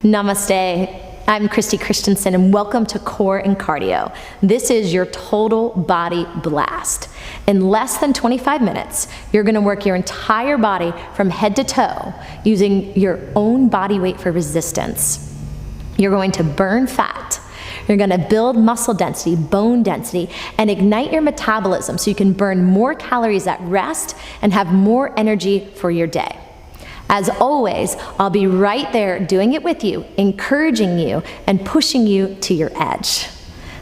Namaste. I'm Cristi Christensen and welcome to Core and Cardio. This is your total body blast. In less than 25 minutes, you're gonna work your entire body from head to toe using your own body weight for resistance. You're going to burn fat. You're gonna build muscle density, bone density, and ignite your metabolism so you can burn more calories at rest and have more energy for your day. As always, I'll be right there doing it with you, encouraging you, and pushing you to your edge.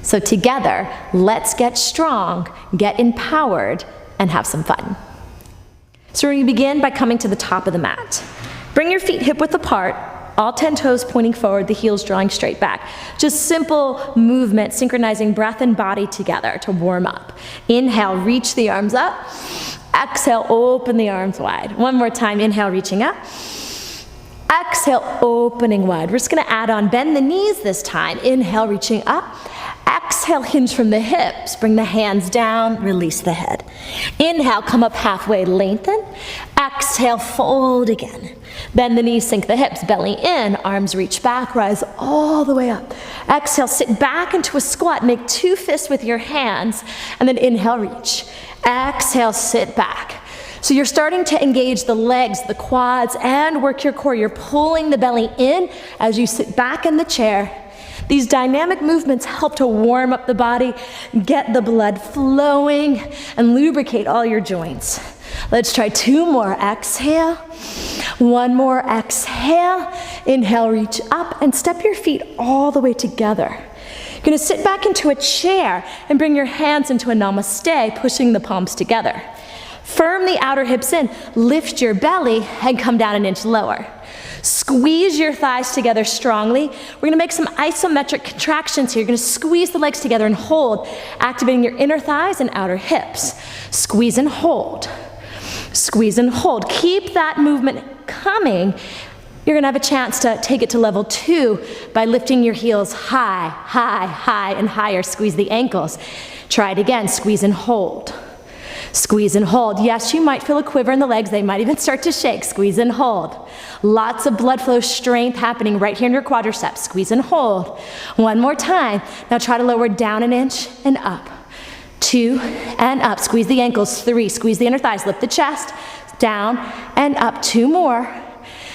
So together, let's get strong, get empowered, and have some fun. So we're going to begin by coming to the top of the mat. Bring your feet hip-width apart, all 10 toes pointing forward, the heels drawing straight back. Just simple movement, synchronizing breath and body together to warm up. Inhale, reach the arms up. Exhale, open the arms wide. One more time, inhale, reaching up. Exhale, opening wide. We're just gonna add on, bend the knees this time. Inhale, reaching up. Exhale, hinge from the hips. Bring the hands down, release the head. Inhale, come up halfway, lengthen. Exhale, fold again. Bend the knees, sink the hips, belly in, arms reach back, rise all the way up. Exhale, sit back into a squat, make 2 fists with your hands, and then inhale, reach. Exhale, sit back. So you're starting to engage the legs, the quads, and work your core. You're pulling the belly in as you sit back in the chair. These dynamic movements help to warm up the body, get the blood flowing, and lubricate all your joints. Let's try 2 more. Exhale. 1 more. Exhale. Inhale, reach up, and step your feet all the way together. You're gonna sit back into a chair and bring your hands into a namaste, pushing the palms together. Firm the outer hips in, lift your belly, and come down 1 inch lower. Squeeze your thighs together strongly. We're gonna make some isometric contractions here. You're gonna squeeze the legs together and hold, activating your inner thighs and outer hips. Squeeze and hold. Squeeze and hold. Keep that movement coming. You're gonna have a chance to take it to level 2 by lifting your heels high, high, high, and higher. Squeeze the ankles. Try it again, squeeze and hold. Squeeze and hold. Yes, you might feel a quiver in the legs. They might even start to shake. Squeeze and hold. Lots of blood flow strength happening right here in your quadriceps. Squeeze and hold. 1 more time. Now try to lower down 1 inch and up. 2 and up. Squeeze the ankles. 3. Squeeze the inner thighs. Lift the chest. Down and up. 2 more.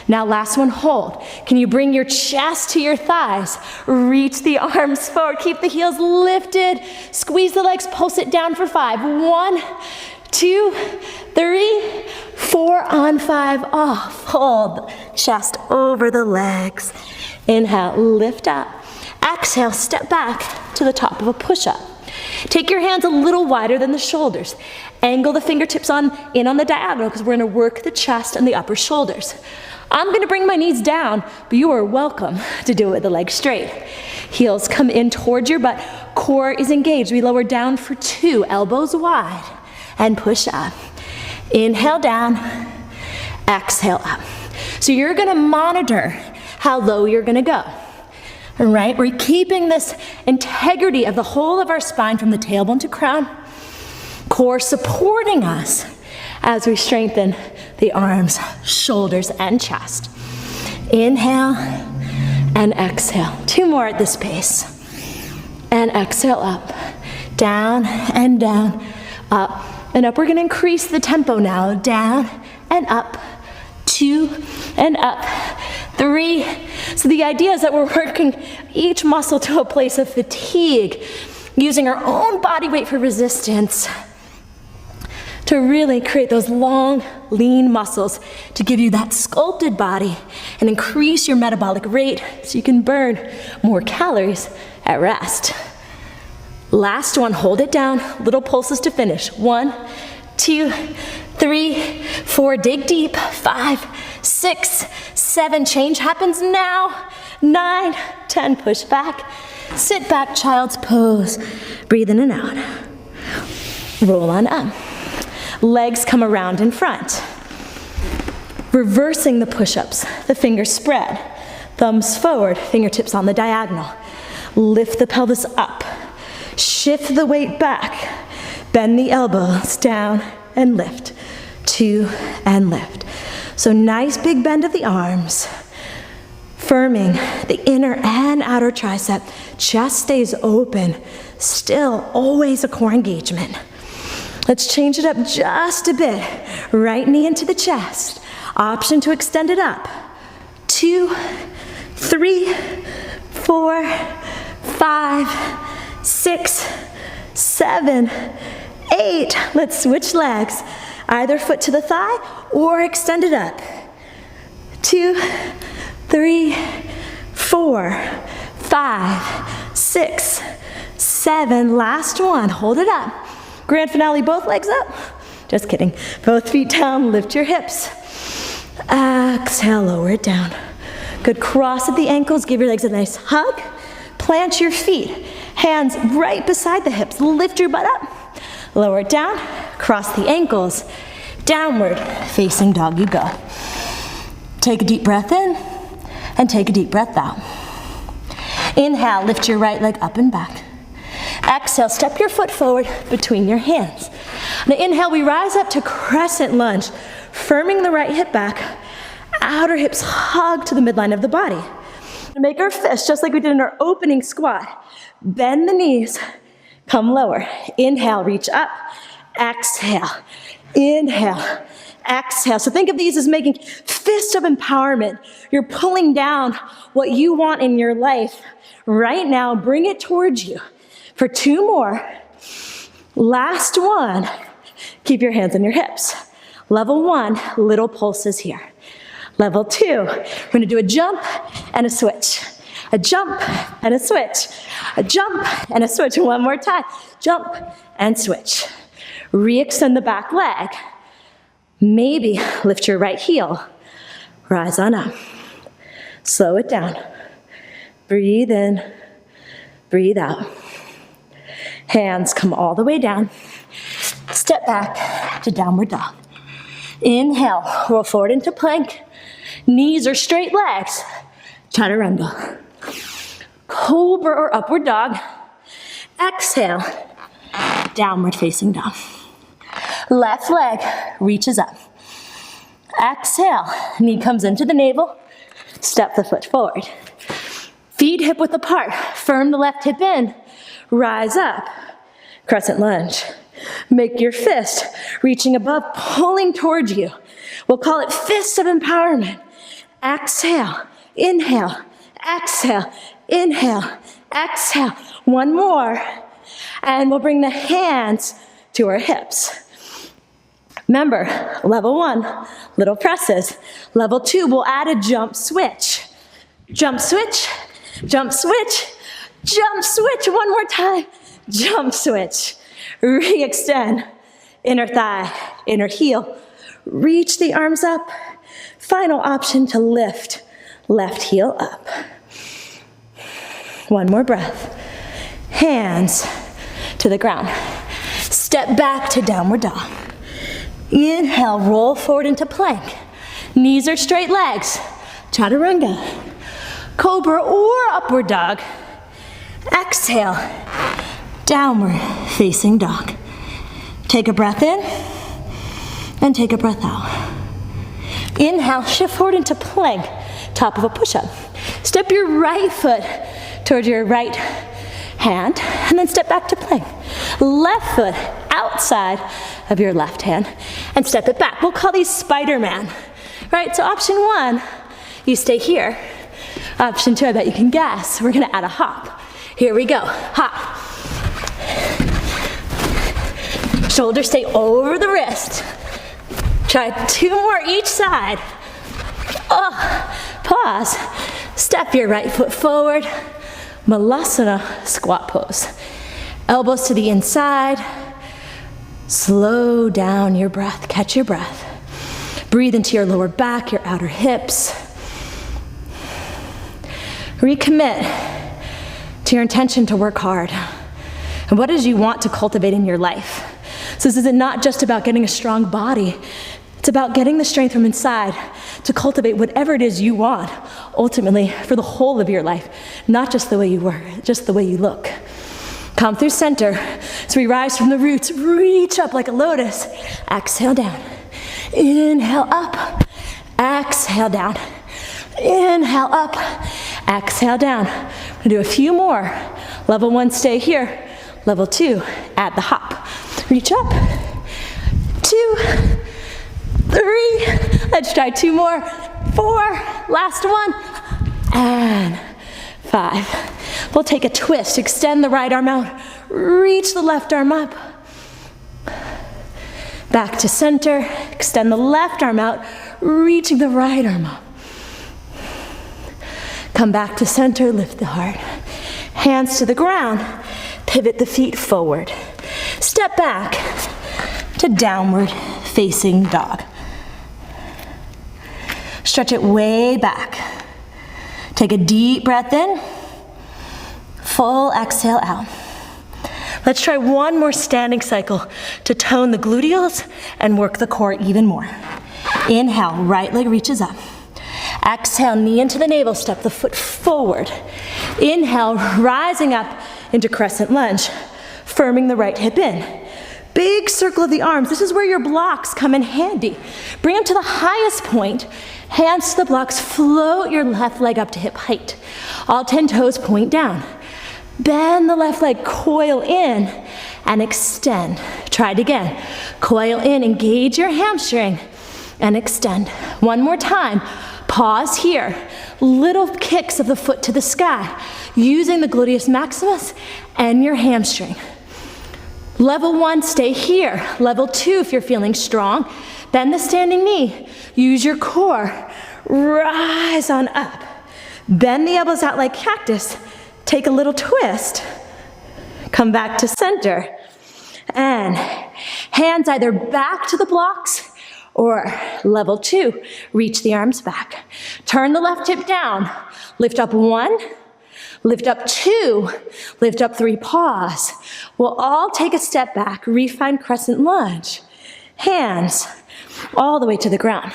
Now last one, hold. Can you bring your chest to your thighs? Reach the arms forward. Keep the heels lifted. Squeeze the legs, pulse it down for 5. 1, 2, 3, 4 on 5. Off. Hold. Chest over the legs. Inhale, lift up. Exhale, step back to the top of a push-up. Take your hands a little wider than the shoulders. Angle the fingertips in on the diagonal because we're gonna work the chest and the upper shoulders. I'm gonna bring my knees down, but you are welcome to do it with the legs straight. Heels come in towards your butt. Core is engaged. We lower down for 2, elbows wide, and push up. Inhale down, exhale up. So you're gonna monitor how low you're gonna go. All right, we're keeping this integrity of the whole of our spine from the tailbone to crown. Core supporting us as we strengthen the arms, shoulders, and chest. Inhale and exhale. 2 more at this pace. And exhale up, down and down, up and up. We're gonna increase the tempo now. Down and up, 2 and up, 3. So the idea is that we're working each muscle to a place of fatigue, using our own body weight for resistance to really create those long, lean muscles to give you that sculpted body and increase your metabolic rate so you can burn more calories at rest. Last one, hold it down, little pulses to finish. 1, 2, 3, 4, dig deep, 5, 6, 7, change happens now, 9, 10, push back, sit back, child's pose, breathe in and out, roll on up. Legs come around in front. Reversing the push-ups, the fingers spread, thumbs forward, fingertips on the diagonal. Lift the pelvis up, shift the weight back, bend the elbows down and lift, 2 and lift. So nice big bend of the arms. Firming the inner and outer tricep. Chest stays open. Still always a core engagement. Let's change it up just a bit. Right knee into the chest. Option to extend it up. 2, 3, 4, 5, 6, 7, 8. Let's switch legs. Either foot to the thigh or extend it up. 2, 3, 4, 5, 6, 7. Last one. Hold it up. Grand finale, both legs up. Just kidding. Both feet down. Lift your hips. Exhale, lower it down. Good. Cross at the ankles. Give your legs a nice hug. Plant your feet. Hands right beside the hips. Lift your butt up. Lower it down. Cross the ankles. Downward facing dog you go. Take a deep breath in and take a deep breath out. Inhale, lift your right leg up and back. Exhale, step your foot forward between your hands. Now inhale, we rise up to crescent lunge, firming the right hip back, outer hips hug to the midline of the body. Make our fists just like we did in our opening squat. Bend the knees, come lower. Inhale, reach up. Exhale, inhale, exhale. So think of these as making fists of empowerment. You're pulling down what you want in your life right now. Bring it towards you. For 2 more. Last one. Keep your hands on your hips. Level 1, little pulses here. Level 2, we're gonna do a jump and a switch. A jump and a switch. A jump and a switch. One more time. Jump and switch. Re-extend the back leg. Maybe lift your right heel. Rise on up. Slow it down. Breathe in, breathe out. Hands come all the way down. Step back to downward dog. Inhale, roll forward into plank. Knees or straight legs. Chaturanga. Cobra or upward dog. Exhale, downward facing dog. Left leg reaches up. Exhale, knee comes into the navel. Step the foot forward. Feet hip width apart. Firm the left hip in. Rise up. Crescent lunge. Make your fist reaching above, pulling towards you. We'll call it fists of empowerment. Exhale, inhale, exhale, inhale, exhale. One more. And we'll bring the hands to our hips. Remember, level 1, little presses. Level 2, we'll add a jump switch. Jump switch, jump switch, jump switch. One more time. Jump switch. Re-extend. Inner thigh, inner heel. Reach the arms up. Final option to lift. Left heel up. One more breath. Hands to the ground. Step back to downward dog. Inhale, roll forward into plank. Knees are straight legs. Chaturanga. Cobra or upward dog. Exhale, downward facing dog. Take a breath in and take a breath out. Inhale, shift forward into plank, top of a push-up. Step your right foot towards your right hand and then step back to plank. Left foot outside of your left hand and step it back. We'll call these Spider-Man, right? So option 1, you stay here. Option 2, I bet you can guess. We're gonna add a hop. Here we go, hop. Shoulders stay over the wrist. Try 2 more each side. Oh, pause. Step your right foot forward. Malasana squat pose. Elbows to the inside. Slow down your breath, catch your breath. Breathe into your lower back, your outer hips. Recommit to your intention to work hard. And what is you want to cultivate in your life? So this is not just about getting a strong body. It's about getting the strength from inside to cultivate whatever it is you want, ultimately for the whole of your life, not just the way you were, just the way you look. Come through center. So we rise from the roots, reach up like a lotus. Exhale down. Inhale up. Exhale down. Inhale up, exhale down. I'm gonna do a few more. Level 1, stay here. Level 2, add the hop. Reach up, 2, 3, let's try 2 more, 4, last one, and 5. We'll take a twist, extend the right arm out, reach the left arm up. Back to center, extend the left arm out, reaching the right arm up. Come back to center, lift the heart. Hands to the ground, pivot the feet forward. Step back to downward facing dog. Stretch it way back. Take a deep breath in, full exhale out. Let's try one more standing cycle to tone the gluteals and work the core even more. Inhale, right leg reaches up. Exhale, knee into the navel, step the foot forward. Inhale, rising up into crescent lunge, firming the right hip in. Big circle of the arms. This is where your blocks come in handy. Bring them to the highest point. Hands to the blocks, float your left leg up to hip height. All 10 toes point down. Bend the left leg, coil in, and extend. Try it again. Coil in, engage your hamstring, and extend. One more time. Pause here. Little kicks of the foot to the sky, using the gluteus maximus and your hamstring. Level 1, stay here. Level 2, if you're feeling strong, bend the standing knee. Use your core. Rise on up. Bend the elbows out like cactus. Take a little twist. Come back to center. And hands either back to the blocks or level 2, reach the arms back. Turn the left hip down. Lift up 1, lift up 2, lift up 3, pause. We'll all take a step back, refine crescent lunge. Hands all the way to the ground.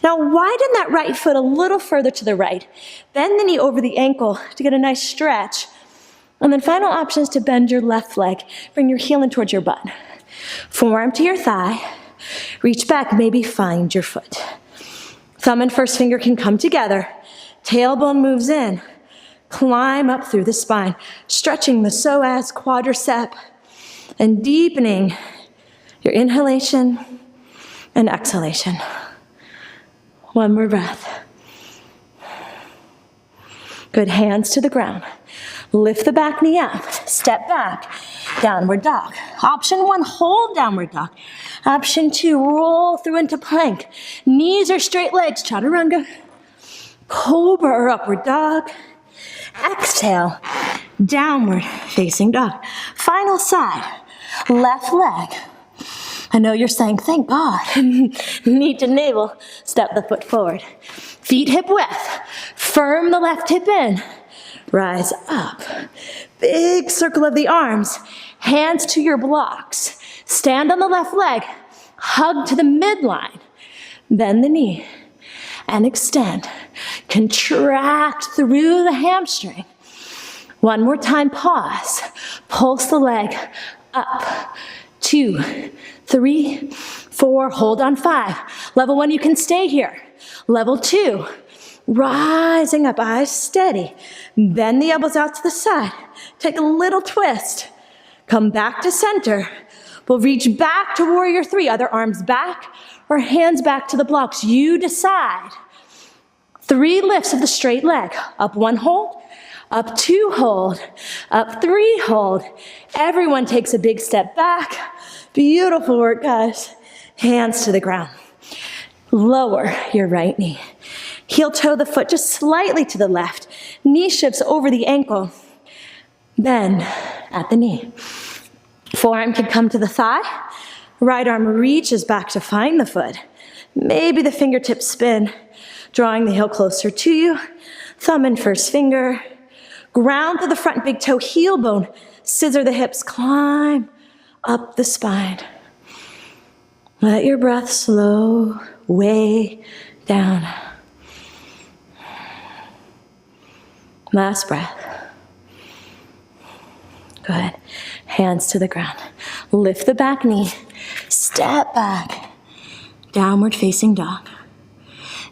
Now widen that right foot a little further to the right. Bend the knee over the ankle to get a nice stretch. And then final option is to bend your left leg. Bring your heel in towards your butt. Forearm to your thigh. Reach back, maybe find your foot. Thumb and first finger can come together. Tailbone moves in. Climb up through the spine, stretching the psoas, quadricep, and deepening your inhalation and exhalation. One more breath. Good, hands to the ground. Lift the back knee up, step back, downward dog. Option 1, hold downward dog. Option 2, roll through into plank. Knees or straight legs, chaturanga. Cobra or upward dog. Exhale, downward facing dog. Final side, left leg. I know you're saying, thank God. Knee to navel, step the foot forward. Feet hip width, firm the left hip in. Rise up. Big circle of the arms. Hands to your blocks. Stand on the left leg. Hug to the midline. Bend the knee. And extend. Contract through the hamstring. One more time, pause. Pulse the leg up. 2, 3, 4, hold on 5. Level 1, you can stay here. Level 2, rising up, eyes steady. Bend the elbows out to the side. Take a little twist. Come back to center. We'll reach back to warrior 3, either arms back or hands back to the blocks. You decide. 3 lifts of the straight leg. Up 1, hold. Up 2, hold. Up 3, hold. Everyone takes a big step back. Beautiful work, guys. Hands to the ground. Lower your right knee. Heel toe the foot just slightly to the left. Knee shifts over the ankle. Bend at the knee. Forearm can come to the thigh. Right arm reaches back to find the foot. Maybe the fingertips spin, drawing the heel closer to you. Thumb and first finger. Ground through the front big toe, heel bone. Scissor the hips, climb up the spine. Let your breath slow way down. Last breath. Good. Hands to the ground. Lift the back knee. Step back. Downward facing dog.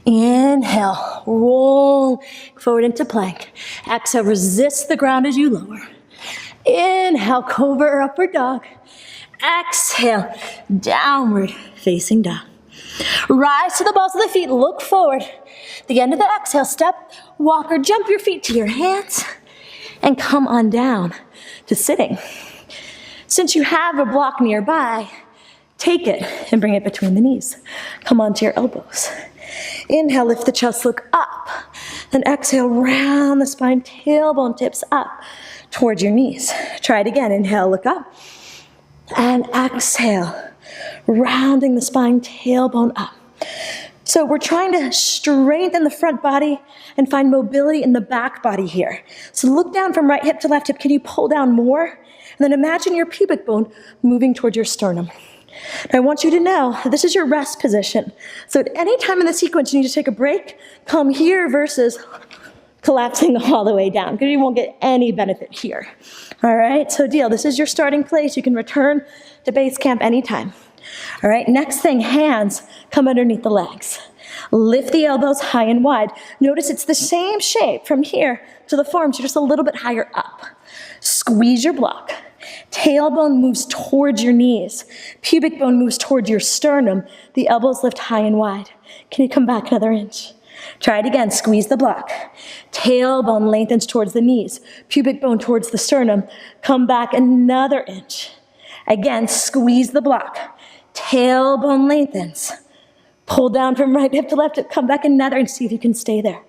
Inhale, roll forward into plank. Exhale, resist the ground as you lower. Inhale, cobra or upward dog. Exhale, downward facing dog. Rise to the balls of the feet, look forward. The end of the exhale, step, walk, or jump your feet to your hands and come on down to sitting. Since you have a block nearby, take it and bring it between the knees. Come onto your elbows. Inhale, lift the chest, look up. Then exhale, round the spine, tailbone tips up towards your knees. Try it again. Inhale, look up. And exhale, rounding the spine, tailbone up. So we're trying to strengthen the front body and find mobility in the back body here. So look down from right hip to left hip. Can you pull down more? And then imagine your pubic bone moving towards your sternum. Now I want you to know this is your rest position. So at any time in the sequence you need to take a break, come here versus collapsing all the way down, because you won't get any benefit here. All right, so deal, this is your starting place. You can return to base camp anytime. All right, next thing, hands come underneath the legs. Lift the elbows high and wide. Notice it's the same shape from here to the forearms, just a little bit higher up. Squeeze your block. Tailbone moves towards your knees. Pubic bone moves towards your sternum. The elbows lift high and wide. Can you come back another inch? Try it again, squeeze the block. Tailbone lengthens towards the knees. Pubic bone towards the sternum. Come back another inch. Again, squeeze the block. Tailbone lengthens. Pull down from right hip to left hip. Come back another inch, see if you can stay there.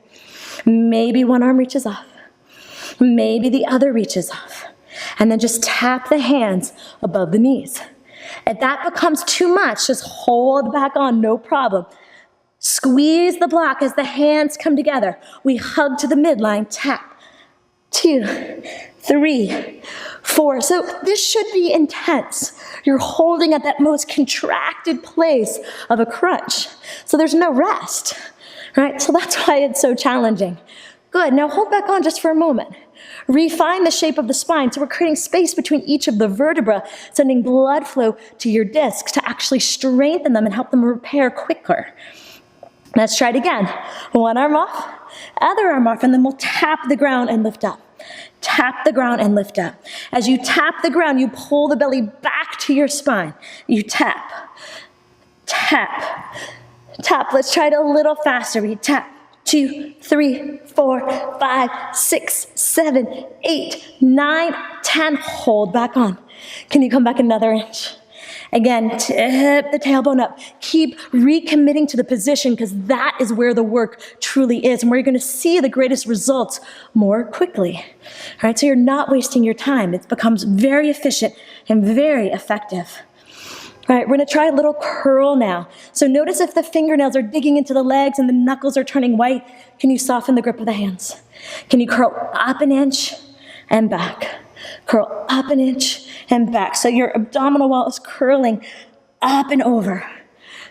Maybe one arm reaches off. Maybe the other reaches off. And then just tap the hands above the knees. If that becomes too much, just hold back on, no problem. Squeeze the block as the hands come together. We hug to the midline, tap. 2, 3, 4. So this should be intense. You're holding at that most contracted place of a crunch. So there's no rest, right? So that's why it's so challenging. Good, now hold back on just for a moment. Refine the shape of the spine, so we're creating space between each of the vertebrae, sending blood flow to your discs to actually strengthen them and help them repair quicker. Let's try it again. One arm off, other arm off, and then we'll tap the ground and lift up. Tap the ground and lift up. As you tap the ground, you pull the belly back to your spine. You tap, tap, tap. Let's try it a little faster. We tap. 2, 3, 4, 5, 6, 7, 8, 9, 10. Hold back on. Can you come back another inch? Again, tip the tailbone up. Keep recommitting to the position, because that is where the work truly is and where you're going to see the greatest results more quickly. All right, so you're not wasting your time. It becomes very efficient and very effective. All right, we're gonna try a little curl now. So notice if the fingernails are digging into the legs and the knuckles are turning white, can you soften the grip of the hands? Can you curl up an inch and back? Curl up an inch and back. So your abdominal wall is curling up and over.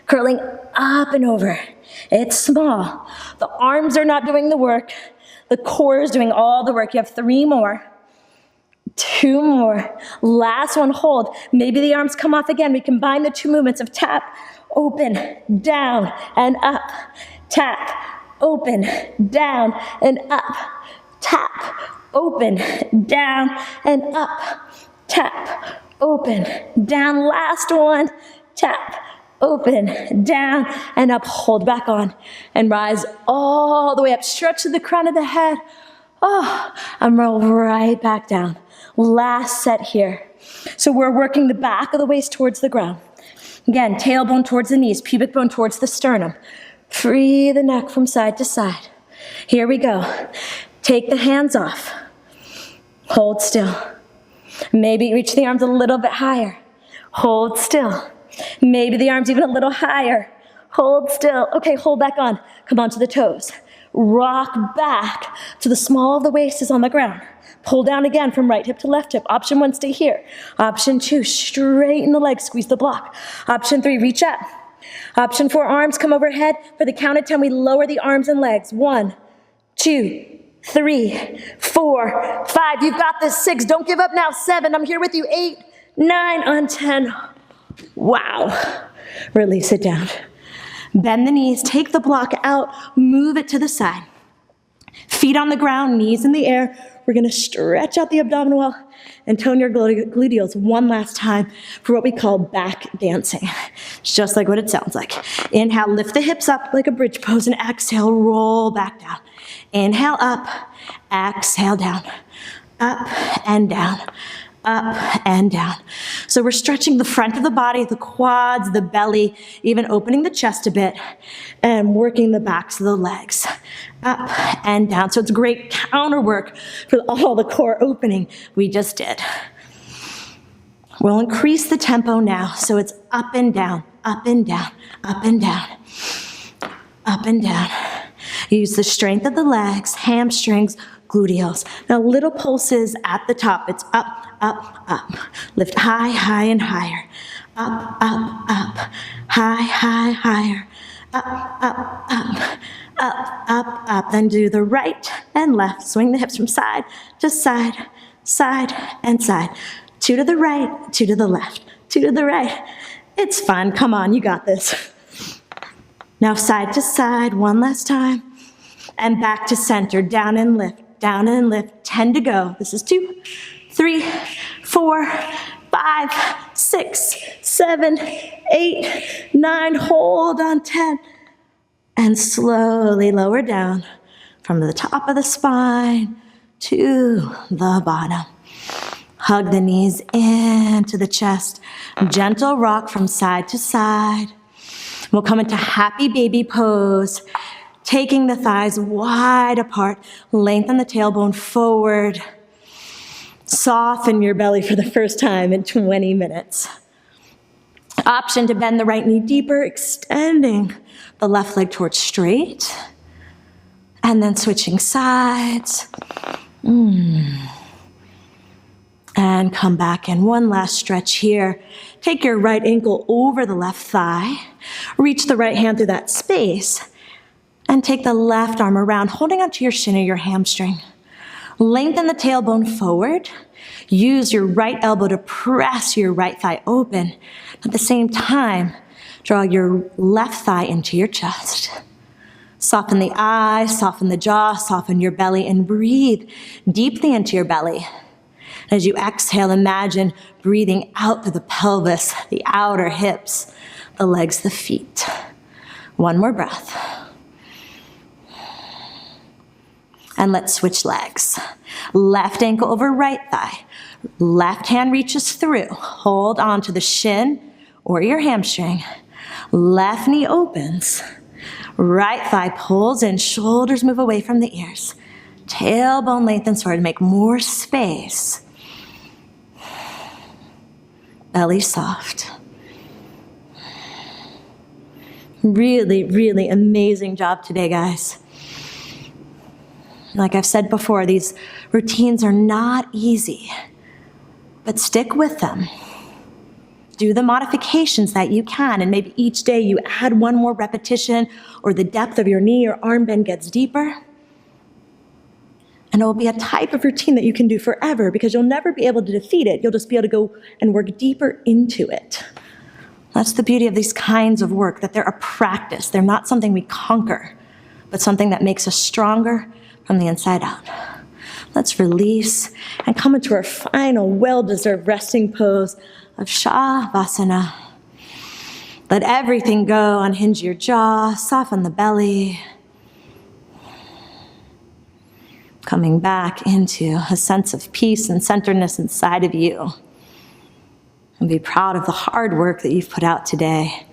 Curling up and over. It's small. The arms are not doing the work. The core is doing all the work. You have 3 more. 2 more. Last one, hold. Maybe the arms come off again. We combine the 2 movements of tap, open, down, and up. Tap, open, down, and up. Tap, open, down, and up. Tap, open, down. Last one. Tap, open, down, and up. Hold back on. And rise all the way up. Stretch to the crown of the head. Oh, and roll right back down. Last set here. So we're working the back of the waist towards the ground. Again, tailbone towards the knees, pubic bone towards the sternum. Free the neck from side to side. Here we go. Take the hands off. Hold still. Maybe reach the arms a little bit higher. Hold still. Maybe the arms even a little higher. Hold still. Okay, hold back on. Come onto the toes. Rock back to the small of the waist is on the ground. Pull down again from right hip to left hip. Option 1, stay here. Option 2, straighten the legs, squeeze the block. Option 3, reach up. Option 4, arms come overhead. For the count of 10, we lower the arms and legs. 1, 2, 3, 4, 5. You've got this. 6, don't give up now. 7, I'm here with you. 8, 9, on 10. Wow. Release it down. Bend the knees, take the block out, move it to the side. Feet on the ground, knees in the air. We're gonna stretch out the abdominal wall and tone your gluteals one last time for what we call back dancing. It's just like what it sounds like. Inhale, lift the hips up like a bridge pose, and exhale, roll back down. Inhale up, exhale down, up and down, up and down. So we're stretching the front of the body, the quads, the belly, even opening the chest a bit, and working the backs of the legs, up and down. So it's great counter work for all the core opening we just did. We'll increase the tempo now, so it's up and down, up and down, up and down, up and down. Use the strength of the legs, hamstrings, gluteals. Now little pulses at the top. It's up, up, up. Lift high, high, and higher. Up, up, up. High, high, higher. Up, up, up. Up, up, up. Then do the right and left. Swing the hips from side to side, side, and side. 2 to the right, 2 to the left, 2 to the right. It's fun. Come on, you got this. Now side to side, one last time. And back to center, down and lift, down and lift. 10 to go. This is 2, 3, 4, 5, 6, 7, 8, 9. Hold on, 10. And slowly lower down from the top of the spine to the bottom. Hug the knees into the chest. Gentle rock from side to side. We'll come into happy baby pose, taking the thighs wide apart. Lengthen the tailbone forward. Soften your belly for the first time in 20 minutes. Option to bend the right knee deeper, extending the left leg towards straight. And then switching sides. And come back in. One last stretch here. Take your right ankle over the left thigh. Reach the right hand through that space. And take the left arm around, holding onto your shin or your hamstring. Lengthen the tailbone forward. Use your right elbow to press your right thigh open. At the same time, draw your left thigh into your chest. Soften the eyes, soften the jaw, soften your belly, and breathe deeply into your belly. As you exhale, imagine breathing out through the pelvis, the outer hips, the legs, the feet. One more breath. And let's switch legs. Left ankle over right thigh. Left hand reaches through. Hold on to the shin or your hamstring. Left knee opens. Right thigh pulls in. Shoulders move away from the ears. Tailbone lengthens forward to make more space. Belly soft. Really, really amazing job today, guys. Like I've said before, these routines are not easy, but stick with them. Do the modifications that you can, and maybe each day you add one more repetition, or the depth of your knee or arm bend gets deeper. And it will be a type of routine that you can do forever, because you'll never be able to defeat it. You'll just be able to go and work deeper into it. That's the beauty of these kinds of work, that they're a practice. They're not something we conquer, but something that makes us stronger from the inside out. Let's release and come into our final well-deserved resting pose of Shavasana. Let everything go, unhinge your jaw, soften the belly. Coming back into a sense of peace and centeredness inside of you. And be proud of the hard work that you've put out today.